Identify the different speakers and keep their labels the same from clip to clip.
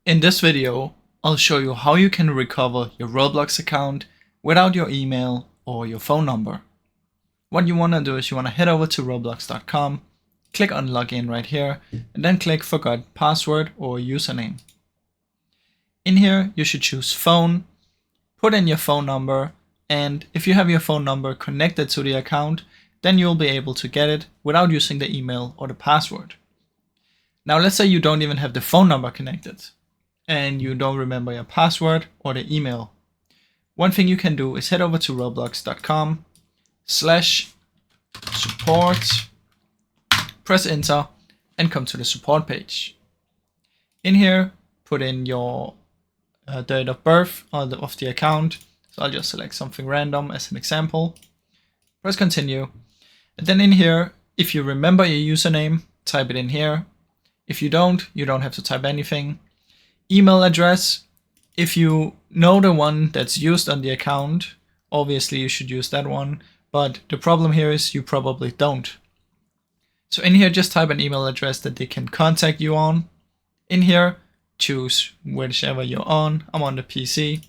Speaker 1: In this video, I'll show you how you can recover your Roblox account without your email or your phone number. What you want to do is you want to head over to roblox.com, click on login right here, and then click forgot password or username. In here, you should choose phone, put in your phone number, and if you have your phone number connected to the account, then you'll be able to get it without using the email or the password. Now let's say you don't even have the phone number connected and you don't remember your password or the email. One thing you can do is head over to roblox.com/support, press enter, and come to the support page. In here, put in your date of birth of the account. So I'll just select something random as an example. Press continue. And then in here, if you remember your username, type it in here. If you don't have to type anything. Email address, if you know the one that's used on the account, obviously you should use that one, but the problem here is you probably don't. So in here, just type an email address that they can contact you on. In here, choose whichever you're on. I'm on the PC.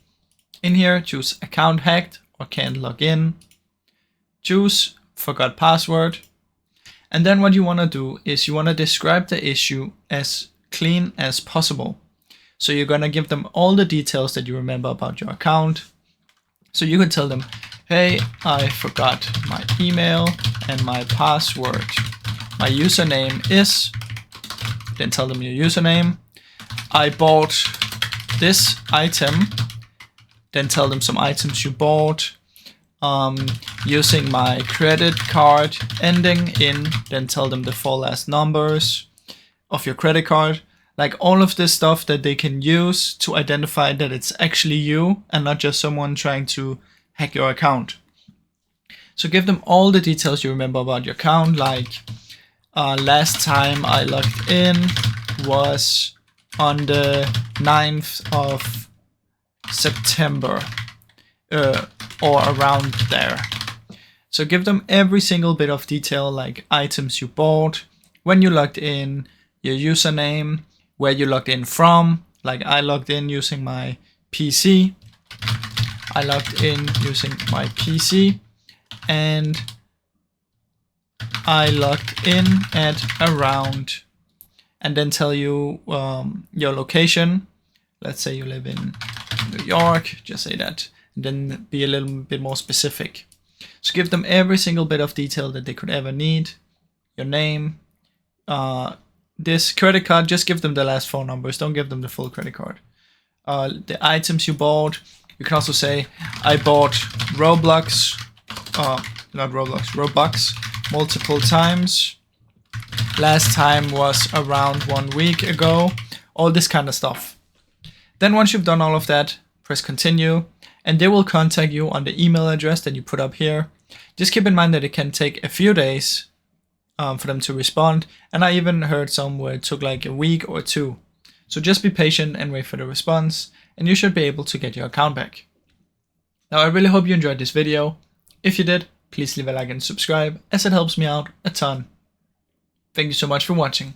Speaker 1: In here, choose account hacked or can't log in. Choose forgot password. And then what you want to do is you want to describe the issue as clean as possible. So you're going to give them all the details that you remember about your account. So you can tell them, hey, I forgot my email and my password. My username is, then tell them your username. I bought this item, then tell them some items you bought. Using my credit card ending in, then tell them the 4 last numbers of your credit card. Like all of this stuff that they can use to identify that it's actually you and not just someone trying to hack your account. So give them all the details you remember about your account, like last time I logged in was on the 9th of September. Or around there. So give them every single bit of detail, like items you bought, when you logged in, your username, where you logged in from. Like I logged in using my PC. I logged in using my PC and I logged in at around, and then tell you your location. Let's say you live in New York, just say that. And then be a little bit more specific. So give them every single bit of detail that they could ever need. Your name, this credit card, just give them the last 4 numbers. Don't give them the full credit card. The items you bought. You can also say, I bought Roblox multiple times. Last time was around 1 week ago. All this kind of stuff. Then once you've done all of that, press continue. And they will contact you on the email address that you put up here. Just keep in mind that it can take a few days for them to respond. And I even heard some where it took like a week or 2. So just be patient and wait for the response, and you should be able to get your account back. Now I really hope you enjoyed this video. If you did, please leave a like and subscribe, as it helps me out a ton. Thank you so much for watching.